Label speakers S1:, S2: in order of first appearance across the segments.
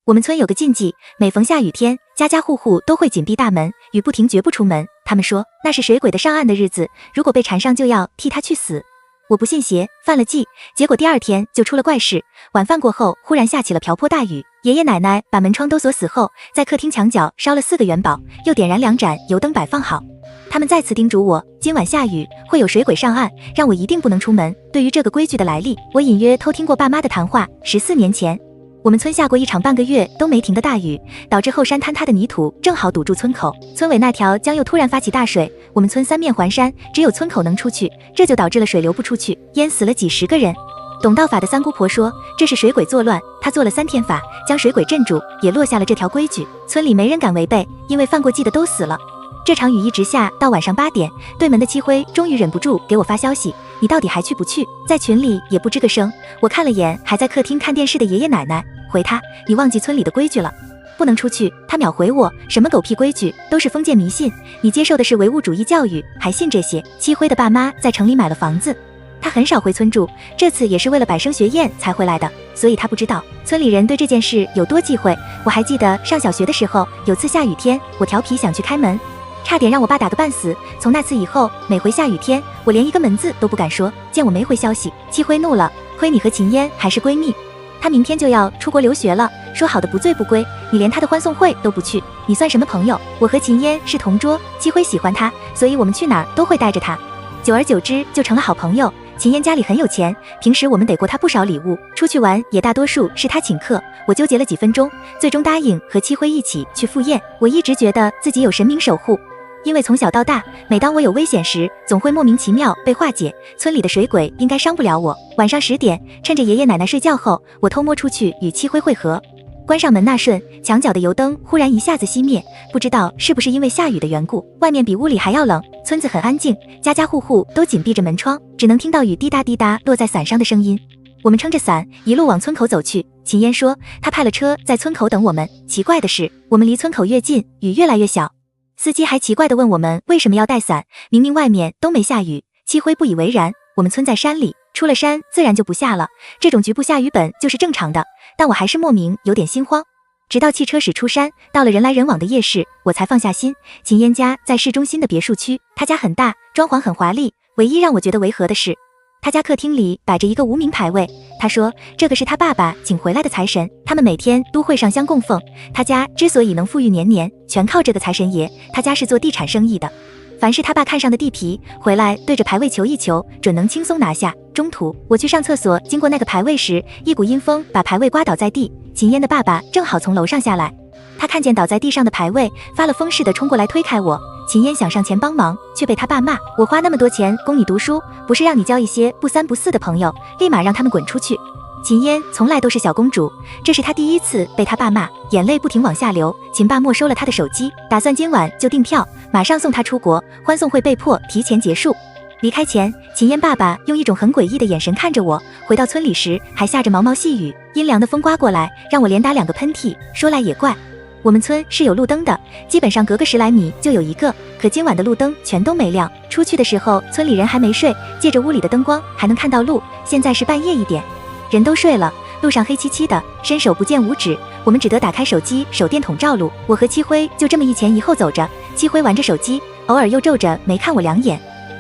S1: 我们村有个禁忌，每逢下雨天，家家户户都会紧闭大门，雨不停绝不出门。他们说那是水鬼的上岸的日子，如果被缠上就要替他去死。我不信邪，犯了忌，结果第二天就出了怪事。晚饭过后，忽然下起了瓢泼大雨，爷爷奶奶把门窗都锁死后，在客厅墙角烧了4个元宝，又点燃2盏油灯摆放好。他们再次叮嘱我，今晚下雨会有水鬼上岸，让我一定不能出门。对于这个规矩的来历，我隐约偷听过爸妈的谈话。14年前，我们村下过一场半个月都没停的大雨，导致后山坍塌的泥土正好堵住村口，村尾那条江又突然发起大水，我们村3面环山，只有村口能出去，这就导致了水流不出去，淹死了几10个人。懂道法的三姑婆说，这是水鬼作乱，她做了3天法，将水鬼镇住，也落下了这条规矩，村里没人敢违背，因为犯过忌的都死了。这场雨一直下到晚上8点，对门的七辉终于忍不住给我发消息，你到底还去不去？在群里也不吱个声。我看了眼还在客厅看电视的爷爷奶奶，回他，你忘记村里的规矩了，不能出去。他秒回我，什么狗屁规矩，都是封建迷信，你接受的是唯物主义教育，还信这些？七辉的爸妈在城里买了房子，他很少回村住，这次也是为了百生学宴才回来的，所以他不知道村里人对这件事有多忌讳。我还记得上小学的时候，有次下雨天，我调皮想去开门，差点让我爸打个半死。从那次以后，每回下雨天，我连一个门字都不敢说。见我没回消息，七辉怒了，亏你和秦嫣还是闺蜜，她明天就要出国留学了，说好的不醉不归，你连她的欢送会都不去，你算什么朋友？我和秦嫣是同桌，七辉喜欢她，所以我们去哪儿都会带着她，久而久之就成了好朋友。秦嫣家里很有钱，平时我们得过她不少礼物，出去玩也大多数是她请客。我纠结了几分钟，最终答应和七辉一起去赴宴。我一直觉得自己有神明守护，因为从小到大，每当我有危险时，总会莫名其妙被化解，村里的水鬼应该伤不了我。晚上10点，趁着爷爷奶奶睡觉后，我偷摸出去与七辉会合。关上门那瞬，墙角的油灯忽然一下子熄灭，不知道是不是因为下雨的缘故，外面比屋里还要冷。村子很安静，家家户户都紧闭着门窗，只能听到雨滴答滴答落在伞上的声音。我们撑着伞一路往村口走去，秦嫣说她派了车在村口等我们。奇怪的是，我们离村口越近，雨越来越小。司机还奇怪地问我们为什么要带伞，明明外面都没下雨。七辉不以为然，我们村在山里，出了山自然就不下了，这种局部下雨本就是正常的，但我还是莫名有点心慌。直到汽车驶出山，到了人来人往的夜市，我才放下心。秦嫣家在市中心的别墅区，她家很大，装潢很华丽，唯一让我觉得违和的是，他家客厅里摆着一个无名牌位，他说这个是他爸爸请回来的财神，他们每天都会上香供奉。他家之所以能富裕年年，全靠这个财神爷。他家是做地产生意的，凡是他爸看上的地皮，回来对着牌位求一求，准能轻松拿下。中途我去上厕所，经过那个牌位时，一股阴风把牌位刮倒在地。秦嫣的爸爸正好从楼上下来，他看见倒在地上的牌位，发了疯似的冲过来推开我。秦嫣想上前帮忙，却被他爸骂，我花那么多钱供你读书，不是让你交一些不三不四的朋友，立马让他们滚出去。秦嫣从来都是小公主，这是她第一次被他爸骂，眼泪不停往下流。秦爸没收了她的手机，打算今晚就订票，马上送她出国，欢送会被迫提前结束。离开前，秦嫣爸爸用一种很诡异的眼神看着我。回到村里时，还下着毛毛细雨，阴凉的风刮过来，让我连打2个喷嚏。说来也怪，我们村是有路灯的，基本上隔个10来米就有一个，可今晚的路灯全都没亮。出去的时候，村里人还没睡，借着屋里的灯光还能看到路。现在是半夜1点，人都睡了，路上黑漆漆的，伸手不见五指，我们只得打开手机手电筒照路。我和七辉就这么一前一后走着，七辉玩着手机，偶尔又皱着眉看我2眼。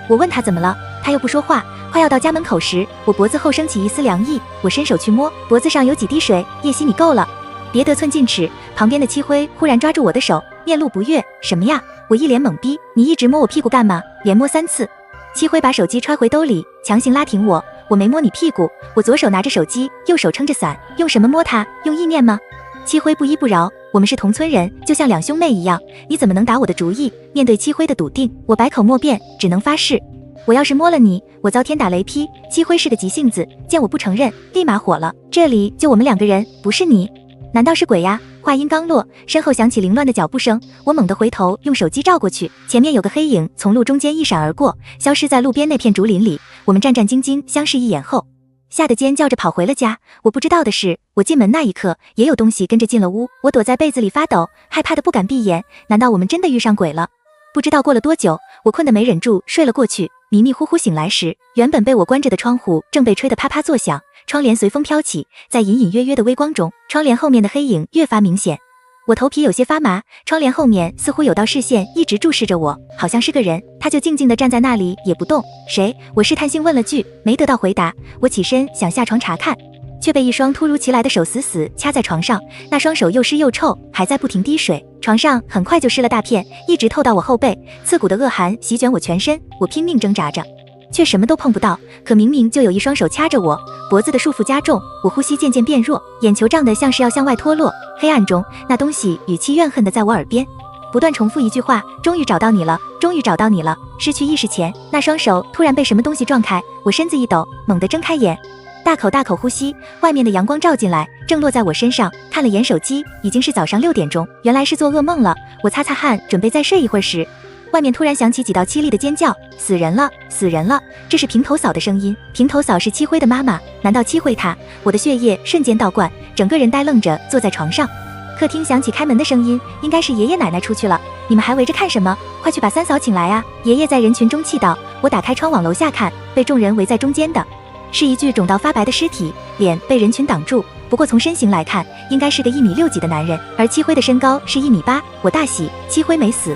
S1: 我问他怎么了，他又不说话。快要到家门口时，我脖子后升起一丝凉意，我伸手去摸，脖子上有几滴水。叶希，你够了，别得寸进尺。旁边的七辉忽然抓住我的手，面露不悦，什么呀？我一脸懵逼，你一直摸我屁股干嘛？连摸3次。七辉把手机揣回兜里，强行拉停我，我没摸你屁股，我左手拿着手机，右手撑着伞，用什么摸它？用意念吗？七辉不依不饶，我们是同村人，就像2兄妹一样，你怎么能打我的主意？面对七辉的笃定，我百口莫辩，只能发誓，我要是摸了你，我遭天打雷劈。七辉是个急性子，见我不承认，立马火了，这里就我们2个人，不是你，难道是鬼呀？话音刚落，身后响起凌乱的脚步声，我猛地回头，用手机照过去，前面有个黑影从路中间一闪而过，消失在路边那片竹林里。我们战战兢兢相视一眼后，吓得尖叫着跑回了家。我不知道的是，我进门那一刻，也有东西跟着进了屋。我躲在被子里发抖，害怕的不敢闭眼。难道我们真的遇上鬼了？不知道过了多久，我困得没忍住睡了过去。迷迷糊糊醒来时，原本被我关着的窗户正被吹得啪啪作响，窗帘随风飘起，在隐隐约约的微光中，窗帘后面的黑影越发明显。我头皮有些发麻，窗帘后面似乎有道视线一直注视着我，好像是个人，他就静静地站在那里也不动。谁？我试探性问了句，没得到回答。我起身想下床查看，却被一双突如其来的手死死掐在床上，那双手又湿又臭，还在不停滴水，床上很快就湿了大片，一直透到我后背，刺骨的恶寒席卷我全身，我拼命挣扎着，却什么都碰不到，可明明就有一双手掐着我，脖子的束缚加重，我呼吸渐渐变弱，眼球胀得像是要向外脱落。黑暗中，那东西语气怨恨地在我耳边不断重复一句话：终于找到你了，终于找到你了。失去意识前，那双手突然被什么东西撞开，我身子一抖，猛地睁开眼，大口大口呼吸，外面的阳光照进来，正落在我身上。看了眼手机，已经是早上6点钟，原来是做噩梦了。我擦擦汗，准备再睡一会儿时，外面突然响起几道凄厉的尖叫：死人了，死人了！这是平头嫂的声音。平头嫂是戚辉的妈妈，难道戚辉她？我的血液瞬间倒灌，整个人呆愣着坐在床上。客厅响起开门的声音，应该是爷爷奶奶出去了。你们还围着看什么？快去把三嫂请来啊！爷爷在人群中气道。我打开窗往楼下看，被众人围在中间的是一具肿到发白的尸体，脸被人群挡住。不过从身形来看，应该是个1米6几的男人，而戚辉的身高是1米8。我大喜，戚辉没死。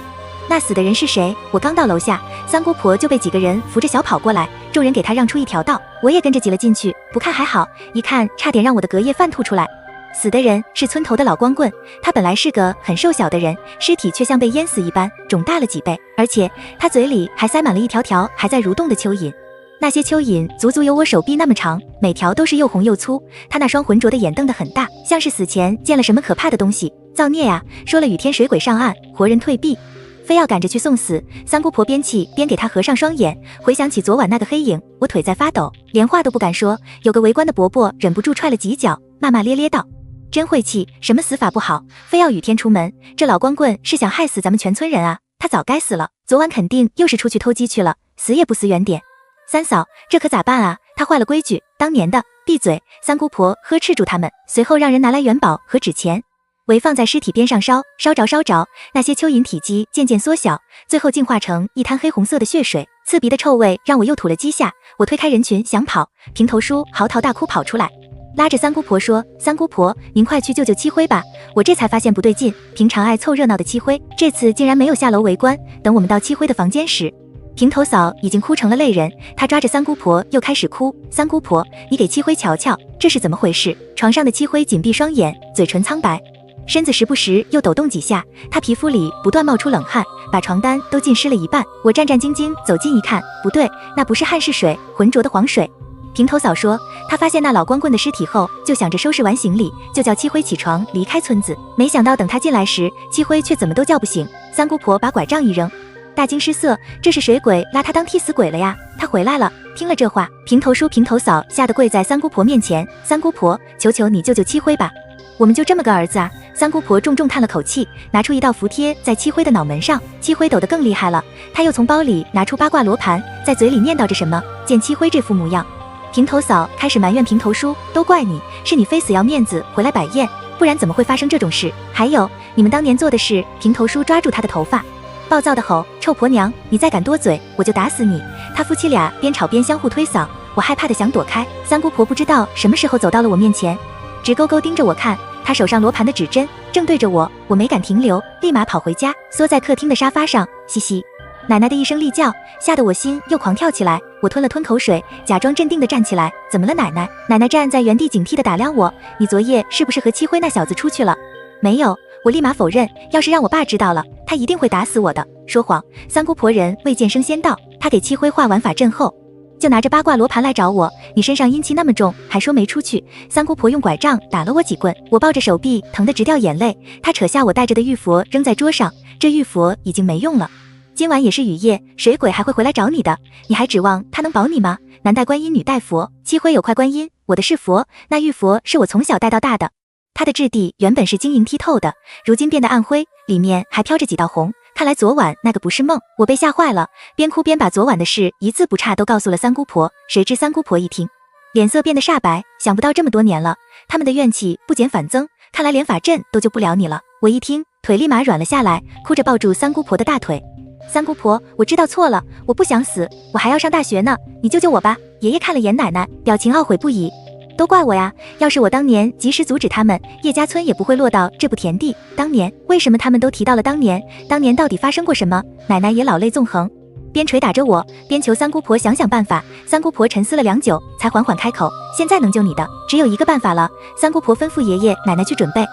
S1: 那死的人是谁？我刚到楼下，三姑婆就被几个人扶着小跑过来，众人给她让出一条道，我也跟着挤了进去。不看还好，一看差点让我的隔夜饭吐出来。死的人是村头的老光棍，他本来是个很瘦小的人，尸体却像被淹死一般，肿大了几倍，而且他嘴里还塞满了一条条还在蠕动的蚯蚓。那些蚯蚓足足有我手臂那么长，每条都是又红又粗。他那双浑浊的眼瞪得很大，像是死前见了什么可怕的东西。造孽呀！说了雨天水鬼上岸，活人退避，非要赶着去送死。三姑婆边气边给他合上双眼，回想起昨晚那个黑影，我腿在发抖，连话都不敢说。有个围观的伯伯忍不住踹了几脚，骂骂咧咧道：真晦气，什么死法不好，非要雨天出门，这老光棍是想害死咱们全村人啊！他早该死了，昨晚肯定又是出去偷鸡去了，死也不死远点。三嫂，这可咋办啊？他坏了规矩，当年的。闭嘴！三姑婆呵斥住他们，随后让人拿来元宝和纸钱，围放在尸体边上烧，烧着，那些蚯蚓体积渐渐缩小，最后进化成一滩黑红色的血水，刺鼻的臭味让我又吐了几下。我推开人群想跑，平头叔嚎啕大哭跑出来，拉着三姑婆说：三姑婆，您快去救救戚辉吧！我这才发现不对劲，平常爱凑热闹的戚辉，这次竟然没有下楼围观。等我们到戚辉的房间时，平头嫂已经哭成了泪人，她抓着三姑婆又开始哭。三姑婆，你给戚辉瞧瞧，这是怎么回事？床上的戚辉紧闭双眼，嘴唇苍白，身子时不时又抖动几下，他皮肤里不断冒出冷汗，把床单都浸湿了一半。我战战兢兢走近一看，不对，那不是汗是水，浑浊的黄水。平头嫂说，她发现那老光棍的尸体后，就想着收拾完行李就叫戚辉起床离开村子，没想到等他进来时，戚辉却怎么都叫不醒。三姑婆把拐杖一扔，大惊失色，这是水鬼拉他当替死鬼了呀！他回来了。听了这话，平头叔平头嫂吓得跪在三姑婆面前，三姑婆，求求你救救戚辉吧，我们就这么个儿子啊！三姑婆重重叹了口气，拿出一道符贴在戚辉的脑门上。戚辉抖得更厉害了，他又从包里拿出八卦罗盘，在嘴里念叨着什么。见戚辉这副模样，平头嫂开始埋怨平头叔，都怪你，是你非死要面子回来摆宴，不然怎么会发生这种事？还有你们当年做的事。平头叔抓住他的头发，暴躁地吼：臭婆娘，你再敢多嘴，我就打死你！他夫妻俩边吵边相互推搡，我害怕的想躲开。三姑婆不知道什么时候走到了我面前，直勾勾盯着我看，她手上罗盘的指针正对着我，我没敢停留，立马跑回家，缩在客厅的沙发上，嘻嘻。奶奶的一声厉叫，吓得我心又狂跳起来。我吞了吞口水，假装镇定地站起来。怎么了奶奶？奶奶站在原地警惕地打量我，你昨夜是不是和戚辉那小子出去了？没有，我立马否认，要是让我爸知道了，他一定会打死我的。说谎！三姑婆人未见升仙道，他给戚辉画完法阵后，就拿着八卦罗盘来找我，你身上阴气那么重，还说没出去。三姑婆用拐杖打了我几棍，我抱着手臂疼得直掉眼泪。她扯下我带着的玉佛扔在桌上，这玉佛已经没用了。今晚也是雨夜，水鬼还会回来找你的，你还指望他能保你吗？男戴观音，女戴佛，戚辉有块观音，我的是佛，那玉佛是我从小带到大的，它的质地原本是晶莹剔透的，如今变得暗灰，里面还飘着几道红。看来昨晚那个不是梦，我被吓坏了，边哭边把昨晚的事一字不差都告诉了三姑婆。谁知三姑婆一听，脸色变得煞白，想不到这么多年了，他们的怨气不减反增，看来连法阵都救不了你了。我一听，腿立马软了下来，哭着抱住三姑婆的大腿。三姑婆，我知道错了，我不想死，我还要上大学呢，你救救我吧。爷爷看了眼奶奶，表情懊悔不已。都怪我呀！要是我当年及时阻止他们，叶家村也不会落到这步田地。当年为什么他们都提到了当年？当年到底发生过什么？奶奶也老泪纵横，边捶打着我，边求三姑婆想想办法。三姑婆沉思了良久，才缓缓开口：现在能救你的只有一个办法了。三姑婆吩咐爷爷奶奶去准备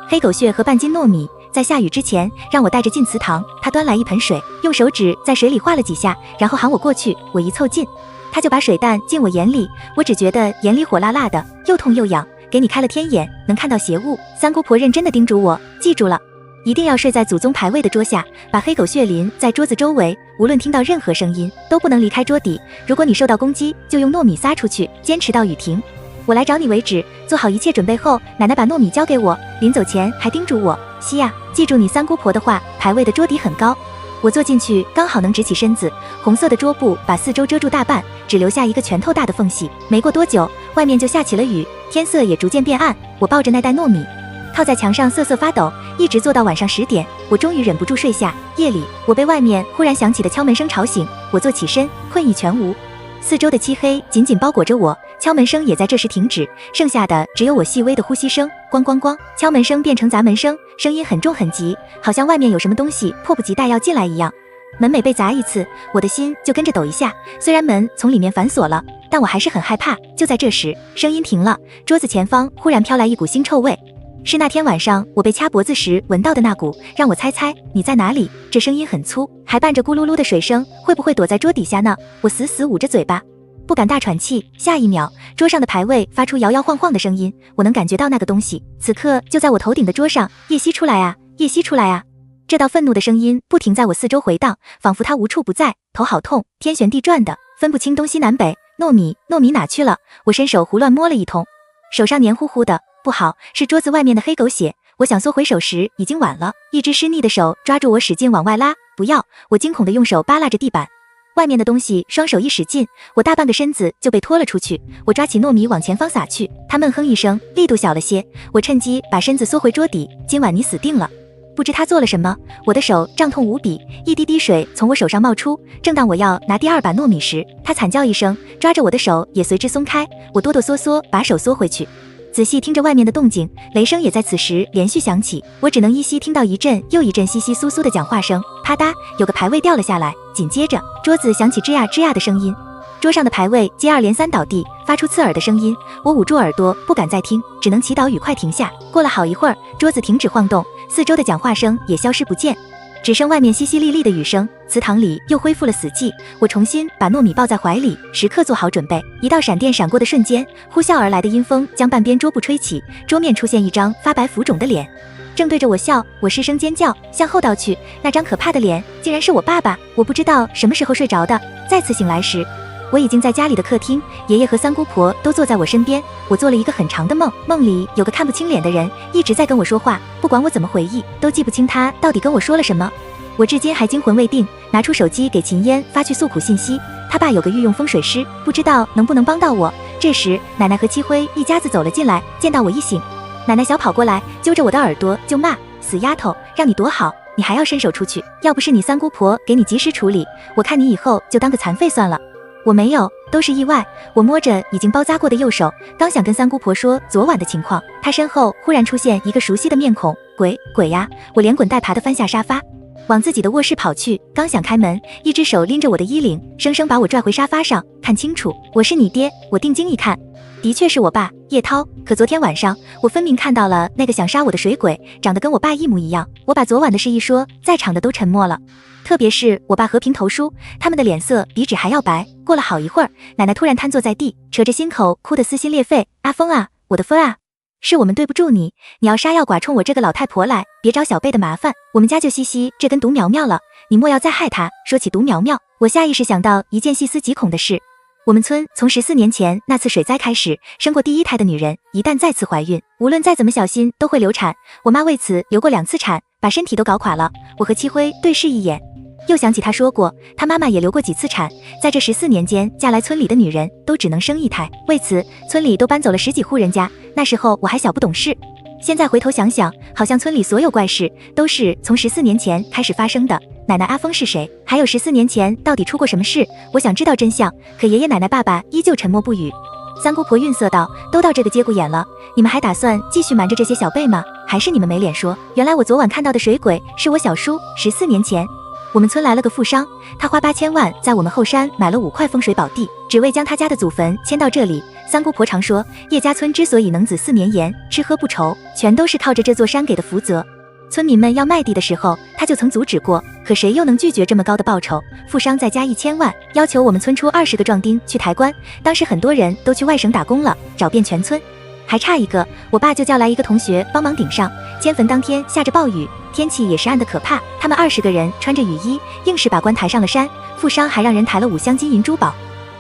S1: 黑狗血和半斤糯米，在下雨之前让我带着进祠堂。他端来一盆水，用手指在水里画了几下，然后喊我过去。我一凑近，他就把水弹进我眼里，我只觉得眼里火辣辣的，又痛又痒，给你开了天眼，能看到邪物。三姑婆认真的叮嘱我，记住了，一定要睡在祖宗牌位的桌下，把黑狗血淋在桌子周围，无论听到任何声音都不能离开桌底。如果你受到攻击，就用糯米撒出去，坚持到雨停，我来找你为止。做好一切准备后，奶奶把糯米交给我，临走前还叮嘱我：西亚，记住你三姑婆的话，牌位的桌底很高。我坐进去刚好能直起身子，红色的桌布把四周遮住大半，只留下一个拳头大的缝隙。没过多久，外面就下起了雨，天色也逐渐变暗。我抱着那袋糯米靠在墙上瑟瑟发抖，一直坐到晚上10点，我终于忍不住睡下。夜里，我被外面忽然响起的敲门声吵醒，我坐起身，困意全无，四周的漆黑紧紧包裹着我，敲门声也在这时停止，剩下的只有我细微的呼吸声。咣咣咣，敲门声变成砸门声，声音很重很急，好像外面有什么东西迫不及待要进来一样。门每被砸一次，我的心就跟着抖一下。虽然门从里面反锁了，但我还是很害怕。就在这时，声音停了，桌子前方忽然飘来一股腥臭味，是那天晚上我被掐脖子时闻到的那股。让我猜猜你在哪里？这声音很粗，还伴着咕噜噜的水声，会不会躲在桌底下呢？我死死捂着嘴巴，不敢大喘气。下一秒，桌上的牌位发出摇摇晃晃的声音，我能感觉到那个东西此刻就在我头顶的桌上。叶希出来啊，叶希出来啊！这道愤怒的声音不停在我四周回荡，仿佛它无处不在。头好痛，天旋地转的，分不清东西南北。糯米哪去了？我伸手胡乱摸了一通，手上黏糊糊的，不好，是桌子外面的黑狗血。我想缩回手时已经晚了，一只湿腻的手抓住我使劲往外拉。不要！我惊恐地用手扒拉着地板，外面的东西双手一使劲，我大半个身子就被拖了出去。我抓起糯米往前方撒去，他闷哼一声，力度小了些。我趁机把身子缩回桌底，今晚你死定了。不知他做了什么，我的手胀痛无比，一滴滴水从我手上冒出。正当我要拿第二把糯米时，他惨叫一声，抓着我的手也随之松开。我哆哆嗦嗦把手缩回去，仔细听着外面的动静，雷声也在此时连续响起。我只能依稀听到一阵又一阵窸窸窣窣的讲话声，啪嗒，有个牌位掉了下来，紧接着桌子响起吱呀吱呀的声音，桌上的牌位接二连三倒地，发出刺耳的声音。我捂住耳朵不敢再听，只能祈祷雨快停下。过了好一会儿，桌子停止晃动，四周的讲话声也消失不见，只剩外面淅淅沥沥的雨声。祠堂里又恢复了死寂。我重新把糯米抱在怀里，时刻做好准备。一道闪电闪过的瞬间，呼啸而来的阴风将半边桌布吹起，桌面出现一张发白浮肿的脸，正对着我笑。我失声尖叫，向后倒去，那张可怕的脸竟然是我爸爸。我不知道什么时候睡着的，再次醒来时，我已经在家里的客厅，爷爷和三姑婆都坐在我身边。我做了一个很长的梦，梦里有个看不清脸的人一直在跟我说话，不管我怎么回忆，都记不清他到底跟我说了什么。我至今还惊魂未定，拿出手机给秦嫣发去诉苦信息。他爸有个御用风水师，不知道能不能帮到我。这时，奶奶和七辉一家子走了进来，见到我一醒，奶奶小跑过来，揪着我的耳朵就骂：死丫头，让你多好，你还要伸手出去，要不是你三姑婆给你及时处理，我看你以后就当个残废算了。我没有，都是意外。我摸着已经包扎过的右手，刚想跟三姑婆说昨晚的情况，她身后忽然出现一个熟悉的面孔。鬼呀！我连滚带爬地翻下沙发，往自己的卧室跑去。刚想开门，一只手拎着我的衣领，生生把我拽回沙发上。看清楚，我是你爹。我定睛一看，的确是我爸叶涛。可昨天晚上，我分明看到了那个想杀我的水鬼，长得跟我爸一模一样。我把昨晚的事一说，在场的都沉默了，特别是我爸和平头叔，他们的脸色比纸还要白。过了好一会儿，奶奶突然瘫坐在地，扯着心口，哭得撕心裂肺。阿峰啊，我的峰啊，是我们对不住你，你要杀要剐冲我这个老太婆来，别找小辈的麻烦。我们家就西西这根独苗苗了，你莫要再害她。说起独苗苗，我下意识想到一件细思极恐的事。我们村从14年前那次水灾开始，生过第一胎的女人一旦再次怀孕，无论再怎么小心都会流产。我妈为此流过2次产，把身体都搞垮了。我和七辉对视一眼，又想起她说过，她妈妈也流过几次产。在这14年间，嫁来村里的女人都只能生1胎，为此村里都搬走了10几户人家。那时候我还小不懂事，现在回头想想，好像村里所有怪事都是从14年前开始发生的。奶奶阿峰是谁？还有14年前到底出过什么事？我想知道真相，可爷爷奶奶爸爸依旧沉默不语。三姑婆愠色道：“都到这个节骨眼了，你们还打算继续瞒着这些小辈吗？还是你们没脸说？原来我昨晚看到的水鬼是我小叔。14年前，我们村来了个富商，他花8000万在我们后山买了5块风水宝地，只为将他家的祖坟迁到这里。三姑婆常说，叶家村之所以能子嗣绵延，吃喝不愁，全都是靠着这座山给的福泽。村民们要卖地的时候，他就曾阻止过，可谁又能拒绝这么高的报酬？富商再加1000万，要求我们村出20个壮丁去抬棺。当时很多人都去外省打工了，找遍全村，还差一个，我爸就叫来一个同学帮忙顶上。迁坟当天下着暴雨，天气也是暗得可怕，他们20个人穿着雨衣，硬是把棺抬上了山。富商还让人抬了5箱金银珠宝，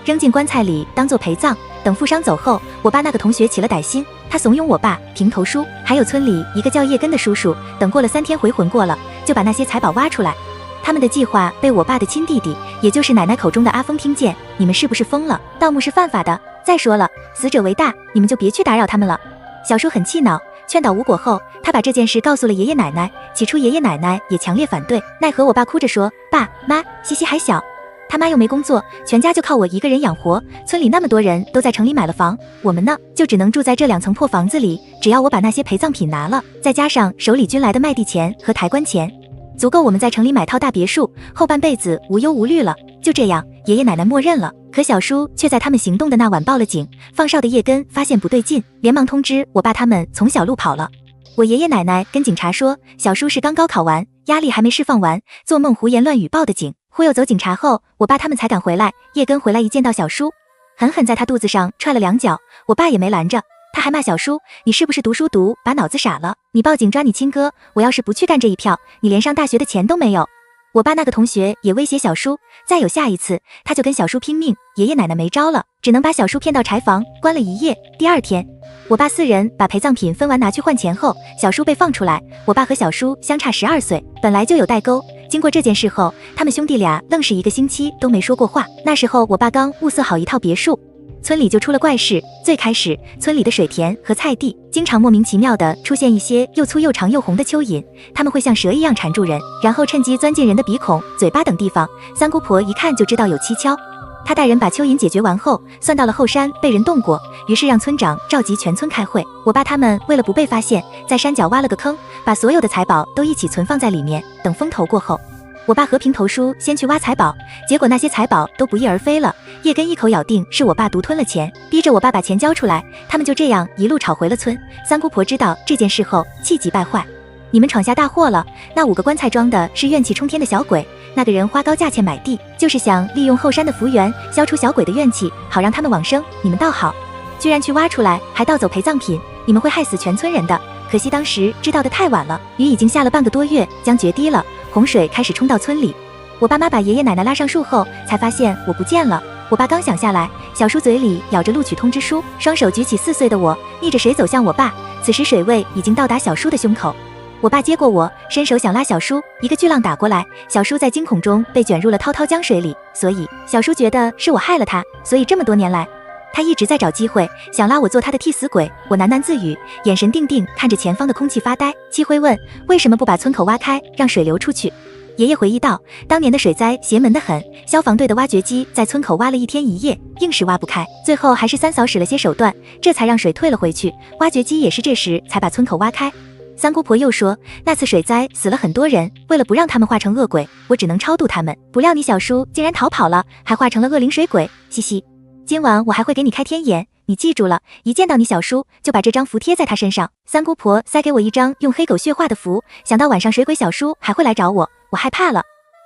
S1: 扔进棺材里当做陪葬。等富商走后，我爸那个同学起了歹心，他怂恿我爸、平头叔还有村里一个叫叶根的叔叔，等过了3天回魂过了，就把那些财宝挖出来。他们的计划被我爸的亲弟弟，也就是奶奶口中的阿峰听见。你们是不是疯了？盗墓是犯法的。再说了，死者为大，你们就别去打扰他们了。小叔很气恼，劝导无果后，他把这件事告诉了爷爷奶奶。起初爷爷奶奶也强烈反对，奈何我爸哭着说：“爸妈，西西还小，他妈又没工作，全家就靠我一个人养活。村里那么多人都在城里买了房，我们呢就只能住在这2层破房子里。只要我把那些陪葬品拿了，再加上手里均来的卖地钱和抬棺钱，足够我们在城里买套大别墅，后半辈子无忧无虑了。”就这样，爷爷奶奶默认了。可小叔却在他们行动的那晚报了警。放哨的叶根发现不对劲，连忙通知我爸他们从小路跑了。我爷爷奶奶跟警察说，小叔是刚高考完，压力还没释放完，做梦胡言乱语报的警。忽悠走警察后，我爸他们才赶回来。叶根回来一见到小叔，狠狠在他肚子上踹了2脚。我爸也没拦着，他还骂小叔：“你是不是读书读把脑子傻了？你报警抓你亲哥，我要是不去干这一票，你连上大学的钱都没有。”我爸那个同学也威胁小叔，再有下一次，他就跟小叔拼命。爷爷奶奶没招了，只能把小叔骗到柴房关了1夜。第2天，我爸4人把陪葬品分完拿去换钱后，小叔被放出来。我爸和小叔相差12岁，本来就有代沟。经过这件事后，他们兄弟俩愣是1个星期都没说过话。那时候我爸刚物色好一套别墅，村里就出了怪事。最开始，村里的水田和菜地经常莫名其妙的出现一些又粗又长又红的蚯蚓，它们会像蛇一样缠住人，然后趁机钻进人的鼻孔、嘴巴等地方。三姑婆一看就知道有蹊跷，她带人把蚯蚓解决完后，算到了后山被人动过，于是让村长召集全村开会。我爸他们为了不被发现，在山脚挖了个坑，把所有的财宝都一起存放在里面，等风头过后，我爸和平头叔先去挖财宝，结果那些财宝都不翼而飞了。叶根一口咬定是我爸独吞了钱，逼着我爸把钱交出来。他们就这样一路吵回了村。三姑婆知道这件事后，气急败坏：“你们闯下大祸了！那5个棺材装的是怨气冲天的小鬼，那个人花高价钱买地，就是想利用后山的福缘消除小鬼的怨气，好让他们往生。你们倒好，居然去挖出来，还盗走陪葬品，你们会害死全村人的。可惜当时知道的太晚了，雨已经下了半个多月，将决堤了，洪水开始冲到村里。我爸妈把爷爷奶奶拉上树后，才发现我不见了。我爸刚想下来，小叔嘴里咬着录取通知书，双手举起4岁的我，逆着水走向我爸。此时水位已经到达小叔的胸口。我爸接过我，伸手想拉小叔，一个巨浪打过来，小叔在惊恐中被卷入了滔滔江水里。所以小叔觉得是我害了他，所以这么多年来，他一直在找机会想拉我做他的替死鬼。我喃喃自语，眼神定定看着前方的空气发呆。戚辉问：“为什么不把村口挖开，让水流出去？”爷爷回忆道：“当年的水灾邪门得很，消防队的挖掘机在村口挖了1天1夜，硬是挖不开，最后还是三嫂使了些手段，这才让水退了回去。挖掘机也是这时才把村口挖开。”三姑婆又说：“那次水灾死了很多人，为了不让他们化成恶鬼，我只能超度他们。不料你小叔竟然逃跑了，还化成了恶灵水鬼。嘻嘻，今晚我还会给你开天眼，你记住了，一见到你小叔就把这张符贴在他身上。”三姑婆塞给我一张用黑狗血画的符，想到晚上水鬼小叔还会来找我，我害怕了。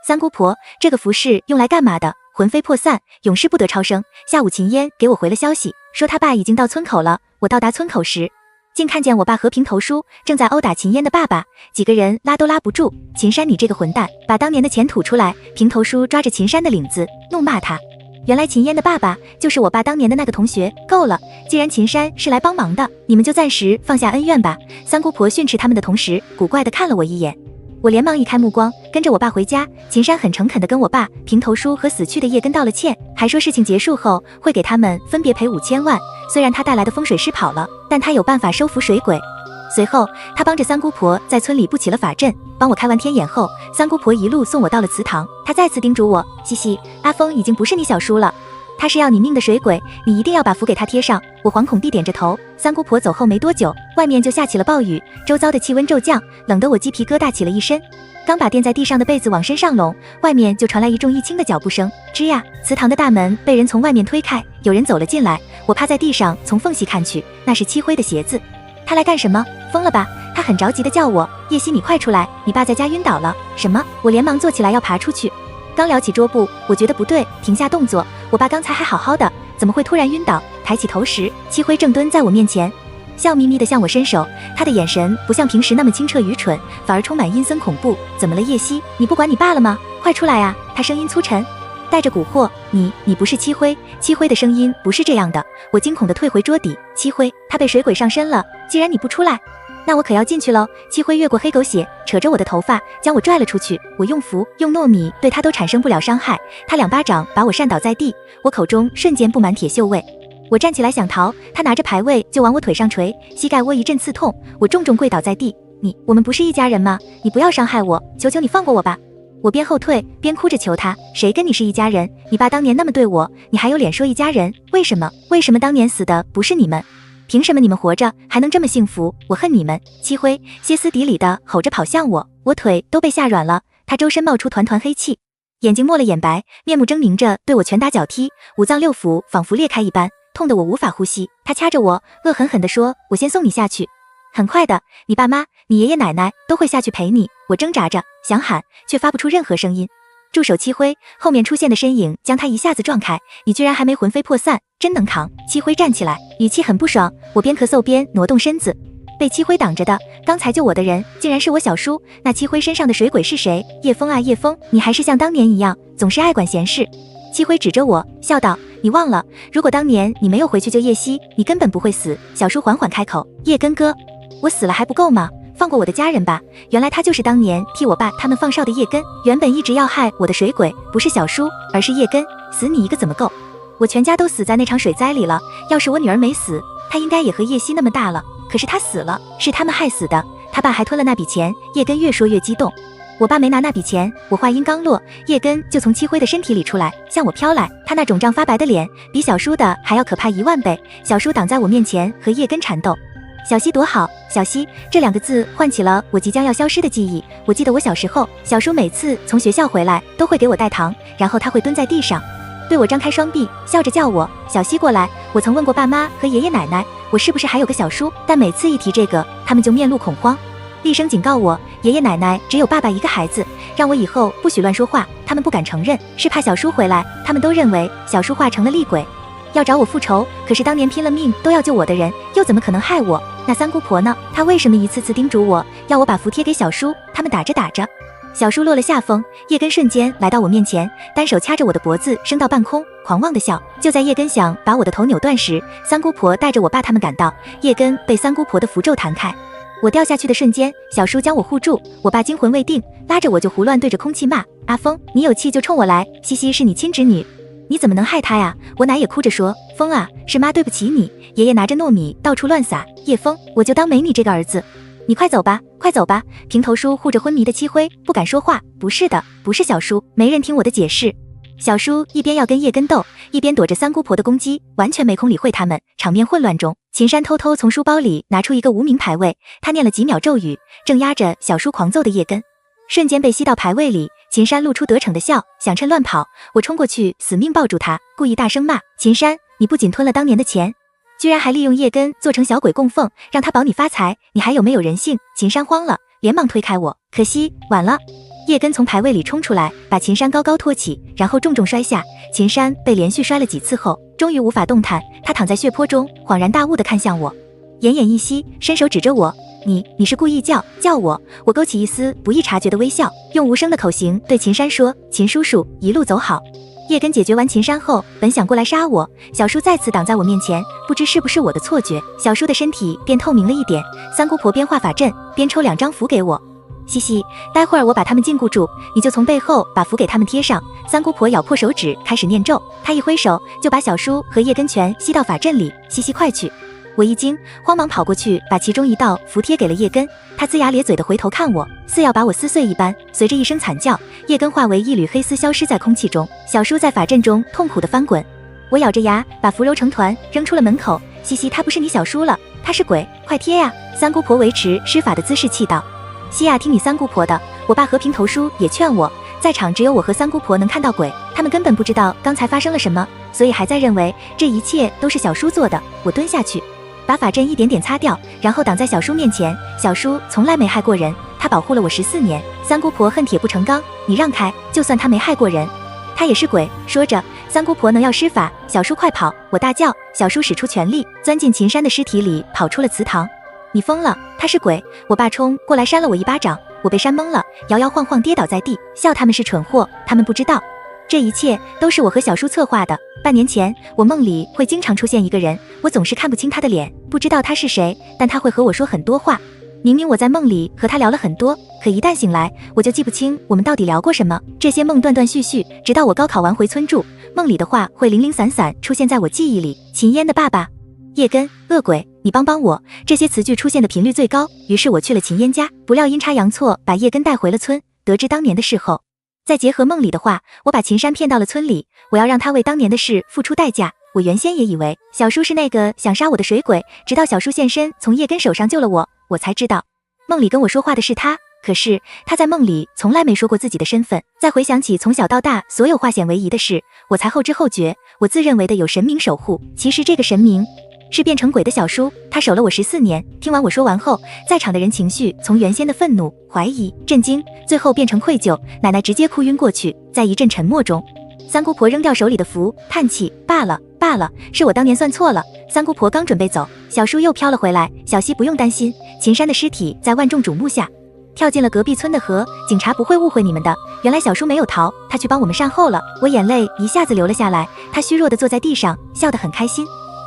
S1: 三姑婆，这个符是用来干嘛的？魂飞魄散，永世不得超生。下午秦烟给我回了消息，说他爸已经到村口了。我到达村口时，竟看见我爸和平头叔正在殴打秦烟的爸爸，几个人拉都拉不住。秦山，你这个混蛋，把当年的钱吐出来！平头叔抓着秦山的领子，怒骂他。原来秦烟的爸爸就是我爸当年的那个同学。够了，既然秦山是来帮忙的，你们就暂时放下恩怨吧。三姑婆训斥他们的同时，古怪地看了我一眼。我连忙移开目光，跟着我爸回家。秦山很诚恳地跟我爸、平头叔和死去的叶根道了歉，还说事情结束后会给他们分别赔5000万。虽然他带来的风水师跑了，但他有办法收服水鬼。随后他帮着三姑婆在村里布起了法阵，帮我开完天眼后，三姑婆一路送我到了祠堂。他再次叮嘱我：“西西，阿峰已经不是你小叔了。”他是要你命的水鬼，你一定要把符给他贴上。我惶恐地点着头。三姑婆走后没多久，外面就下起了暴雨，周遭的气温骤降，冷得我鸡皮疙瘩起了一身。刚把垫在地上的被子往身上拢，外面就传来一重一轻的脚步声。吱呀，祠堂的大门被人从外面推开，有人走了进来。我趴在地上，从缝隙看去，那是漆灰的鞋子。他来干什么？疯了吧？他很着急地叫我：叶希，你快出来，你爸在家晕倒了。什么？我连忙坐起来要爬出去。刚撩起桌布，我觉得不对，停下动作。我爸刚才还好好的，怎么会突然晕倒？抬起头时，漆灰正蹲在我面前，笑眯眯地向我伸手。他的眼神不像平时那么清澈愚蠢，反而充满阴森恐怖。怎么了，叶希？你不管你爸了吗？快出来啊！他声音粗沉，带着蛊惑。你不是漆灰？漆灰的声音不是这样的。我惊恐地退回桌底。漆灰，他被水鬼上身了。既然你不出来，那我可要进去喽！漆灰越过黑狗血，扯着我的头发，将我拽了出去。我用符，用糯米，对他都产生不了伤害。他2巴掌把我扇倒在地，我口中瞬间布满铁锈味。我站起来想逃，他拿着牌位就往我腿上捶，膝盖窝一阵刺痛，我重重跪倒在地。我们不是一家人吗？你不要伤害我，求求你放过我吧！我边后退边哭着求他，谁跟你是一家人？你爸当年那么对我，你还有脸说一家人？为什么当年死的不是你们？凭什么你们活着还能这么幸福？我恨你们！漆灰歇斯底里地吼着跑向我，我腿都被吓软了。他周身冒出团团黑气，眼睛没了眼白，面目狰狞着对我拳打脚踢，五脏六腑仿佛裂开一般，痛得我无法呼吸。他掐着我，恶狠狠地说：我先送你下去。很快的，你爸妈、你爷爷奶奶都会下去陪你。我挣扎着想喊，却发不出任何声音。住手！漆灰后面出现的身影将他一下子撞开，你居然还没魂飞魄散，真能扛！漆灰站起来，语气很不爽。我边咳嗽边挪动身子，被漆灰挡着的，刚才救我的人竟然是我小叔。那漆灰身上的水鬼是谁？叶枫啊叶枫，你还是像当年一样，总是爱管闲事。漆灰指着我笑道：你忘了，如果当年你没有回去救叶希，你根本不会死。小叔缓缓开口：叶根哥，我死了还不够吗？放过我的家人吧！原来他就是当年替我爸他们放哨的叶根，原本一直要害我的水鬼不是小叔，而是叶根。死你一个怎么够？我全家都死在那场水灾里了，要是我女儿没死，她应该也和叶希那么大了。可是她死了，是他们害死的，他爸还吞了那笔钱。叶根越说越激动。我爸没拿那笔钱。我话音刚落，叶根就从漆灰的身体里出来，向我飘来。他那肿胀发白的脸比小叔的还要可怕10000倍。小叔挡在我面前和叶根缠斗。小希多好，小希这2个字唤起了我即将要消失的记忆。我记得我小时候，小叔每次从学校回来都会给我带糖，然后他会蹲在地上对我张开双臂，笑着叫我小希过来。我曾问过爸妈和爷爷奶奶，我是不是还有个小叔，但每次一提这个，他们就面露恐慌，厉声警告我，爷爷奶奶只有爸爸一个孩子，让我以后不许乱说话。他们不敢承认，是怕小叔回来，他们都认为小叔化成了厉鬼，要找我复仇。可是当年拼了命都要救我的人，又怎么可能害我？那三姑婆呢？她为什么一次次叮嘱我，要我把符贴给小叔？他们打着打着，小叔落了下风，叶根瞬间来到我面前，单手掐着我的脖子升到半空，狂妄的笑。就在叶根想把我的头扭断时，三姑婆带着我爸他们赶到，叶根被三姑婆的符咒弹开。我掉下去的瞬间，小叔将我护住，我爸惊魂未定，拉着我就胡乱对着空气骂：阿峰，你有气就冲我来，西西是你亲侄女，你怎么能害她呀？我奶也哭着说：峰啊，是妈对不起你。爷爷拿着糯米到处乱撒，叶枫，我就当没你这个儿子。你快走吧，快走吧。平头叔护着昏迷的漆灰，不敢说话。不是的，不是小叔。没人听我的解释。小叔一边要跟叶根斗，一边躲着三姑婆的攻击，完全没空理会他们。场面混乱中，秦山偷偷从书包里拿出一个无名牌位，他念了几秒咒语，正压着小叔狂揍的叶根，瞬间被吸到牌位里。秦山露出得逞的笑，想趁乱跑。我冲过去死命抱住他，故意大声骂：秦山，你不仅吞了当年的钱，居然还利用叶根做成小鬼供奉，让他保你发财，你还有没有人性？秦山慌了，连忙推开我，可惜晚了。叶根从牌位里冲出来，把秦山高高托起，然后重重摔下。秦山被连续摔了几次后，终于无法动弹，他躺在血泊中，恍然大悟地看向我，奄奄一息，伸手指着我：你是故意叫我？我勾起一丝不易察觉的微笑，用无声的口型对秦山说：秦叔叔，一路走好。叶根解决完秦山后，本想过来杀我，小叔再次挡在我面前，不知是不是我的错觉，小叔的身体变透明了一点。三姑婆边画法阵边抽2张符给我，西西，待会儿我把他们禁锢住，你就从背后把符给他们贴上。三姑婆咬破手指开始念咒，她一挥手就把小叔和叶根全吸到法阵里。西西快去！我一惊，慌忙跑过去把其中一道符贴给了叶根，他龇牙咧嘴的回头看我，似要把我撕碎一般。随着一声惨叫，叶根化为一缕黑丝消失在空气中，小叔在法阵中痛苦的翻滚。我咬着牙把符揉成团扔出了门口。西西，他不是你小叔了，他是鬼，快贴呀！三姑婆维持施法的姿势气道。西亚，听你三姑婆的，我爸和平头叔也劝我，在场只有我和三姑婆能看到鬼，他们根本不知道刚才发生了什么，所以还在认为这一切都是小叔做的。我蹲下去，把法阵一点点擦掉，然后挡在小叔面前。小叔从来没害过人，他保护了我14年。三姑婆恨铁不成钢，你让开，就算他没害过人，他也是鬼。说着，三姑婆能要施法，小叔快跑！我大叫，小叔使出全力，钻进秦山的尸体里，跑出了祠堂。你疯了，他是鬼！我爸冲过来扇了我一巴掌，我被扇懵了，摇摇晃晃跌倒在地，笑他们是蠢货，他们不知道，这一切都是我和小叔策划的。半年前，我梦里会经常出现一个人，我总是看不清他的脸，不知道他是谁，但他会和我说很多话。明明我在梦里和他聊了很多，可一旦醒来，我就记不清我们到底聊过什么。这些梦断断续续，直到我高考完回村住，梦里的话会零零散散出现在我记忆里。秦嫣的爸爸，叶根，恶鬼，你帮帮我！这些词句出现的频率最高。于是我去了秦嫣家，不料阴差阳错把叶根带回了村。得知当年的事后，再结合梦里的话，我把秦山骗到了村里，我要让他为当年的事付出代价。我原先也以为小叔是那个想杀我的水鬼，直到小叔现身从叶根手上救了我，我才知道梦里跟我说话的是他。可是他在梦里从来没说过自己的身份。再回想起从小到大所有化险为夷的事，我才后知后觉，我自认为的有神明守护，其实这个神明是变成鬼的小叔，他守了我14年。听完我说完后，在场的人情绪从原先的愤怒、怀疑、震惊，最后变成愧疚。奶奶直接哭晕过去。在一阵沉默中，三姑婆扔掉手里的符，叹气，罢了罢了，是我当年算错了。三姑婆刚准备走，小叔又飘了回来。小西不用担心，秦山的尸体在万众瞩目下跳进了隔壁村的河，警察不会误会你们的。原来小叔没有逃，他去帮我们善后了。我眼泪一下子流了下来，他虚弱地坐在地上，笑得很开心。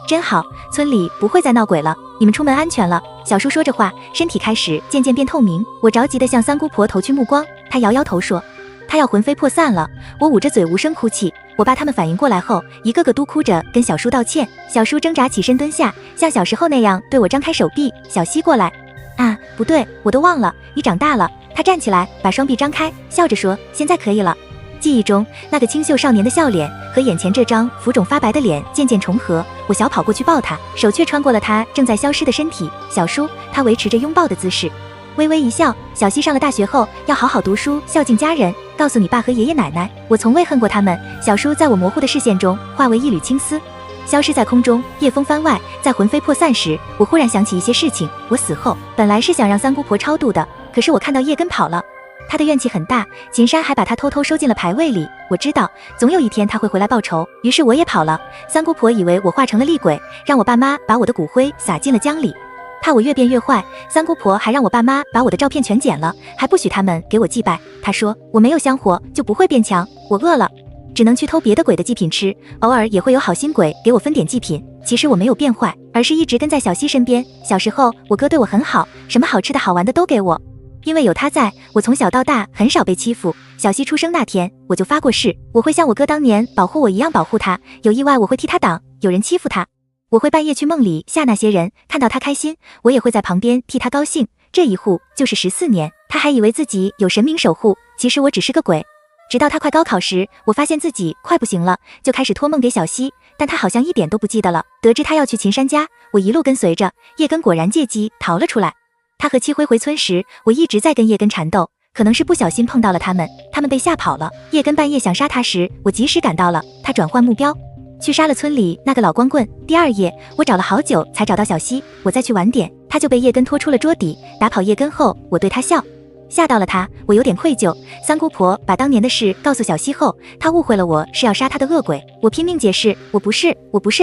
S1: 真好，村里不会再闹鬼了，你们出门安全了。小叔说着话，身体开始渐渐变透明。我着急地向三姑婆投去目光，她摇摇头说她要魂飞魄散了。我捂着嘴无声哭泣。我爸他们反应过来后，一个个都哭着跟小叔道歉。小叔挣扎起身蹲下，像小时候那样对我张开手臂。小西过来。啊，不对，我都忘了，你长大了。他站起来，把双臂张开，笑着说，现在可以了。记忆中那个清秀少年的笑脸和眼前这张浮肿发白的脸渐渐重合，我小跑过去抱他，手却穿过了他正在消失的身体。小叔，他维持着拥抱的姿势，微微一笑。小西上了大学后要好好读书，孝敬家人，告诉你爸和爷爷奶奶，我从未恨过他们。小叔在我模糊的视线中化为一缕青丝，消失在空中。夜风番外，在魂飞魄散时，我忽然想起一些事情。我死后本来是想让三姑婆超度的，可是我看到叶根跑了，他的怨气很大，秦山还把他偷偷收进了牌位里。我知道总有一天他会回来报仇，于是我也跑了。三姑婆以为我化成了厉鬼，让我爸妈把我的骨灰撒进了江里，怕我越变越坏。三姑婆还让我爸妈把我的照片全剪了，还不许他们给我祭拜。她说我没有香火就不会变强，我饿了只能去偷别的鬼的祭品吃，偶尔也会有好心鬼给我分点祭品。其实我没有变坏，而是一直跟在小西身边。小时候我哥对我很好，什么好吃的好玩的都给我，因为有他在，我从小到大很少被欺负。小西出生那天我就发过誓，我会像我哥当年保护我一样保护他，有意外我会替他挡，有人欺负他我会半夜去梦里吓那些人，看到他开心我也会在旁边替他高兴。这一护就是14年，他还以为自己有神明守护，其实我只是个鬼。直到他快高考时，我发现自己快不行了，就开始托梦给小西，但他好像一点都不记得了。得知他要去秦山家，我一路跟随着，叶根果然借机逃了出来。他和七辉回村时，我一直在跟叶根缠斗，可能是不小心碰到了他们被吓跑了。叶根半夜想杀他时，我及时赶到了，他转换目标，去杀了村里那个老光棍。第二夜，我找了好久才找到小西，我再去晚点，他就被叶根拖出了桌底。打跑叶根后，我对他笑，吓到了他，我有点愧疚。三姑婆把当年的事告诉小西后，她误会了我是要杀她的恶鬼。我拼命解释，我不是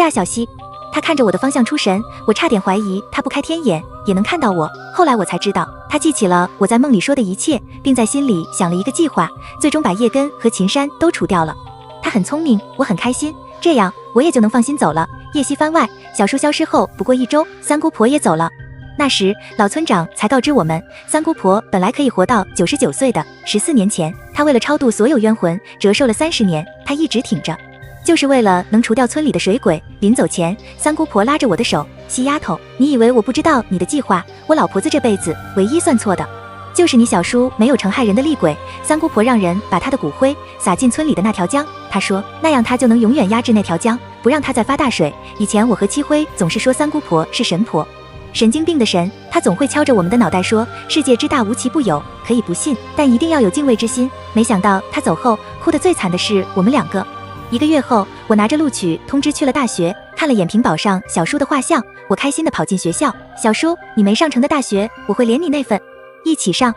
S1: 啊，小西。她看着我的方向出神，我差点怀疑她不开天眼也能看到我。后来我才知道，她记起了我在梦里说的一切，并在心里想了一个计划，最终把叶根和秦山都除掉了。她很聪明，我很开心，这样我也就能放心走了。夜袭番外，小叔消失后不过1周，三姑婆也走了。那时老村长才告知我们，三姑婆本来可以活到99岁的。14年前，她为了超度所有冤魂，折寿了30年，她一直挺着，就是为了能除掉村里的水鬼。临走前，三姑婆拉着我的手，西丫头，你以为我不知道你的计划？我老婆子这辈子唯一算错的，就是你小叔没有成害人的厉鬼，三姑婆让人把他的骨灰撒进村里的那条江，他说那样他就能永远压制那条江，不让他再发大水。以前我和七辉总是说三姑婆是神婆，神经病的神，他总会敲着我们的脑袋说世界之大无奇不有，可以不信，但一定要有敬畏之心。没想到他走后，哭得最惨的是我们两个。1个月后，我拿着录取通知去了大学，看了眼屏保上小叔的画像，我开心地跑进学校。小叔，你没上成的大学，我会连你那份一起上。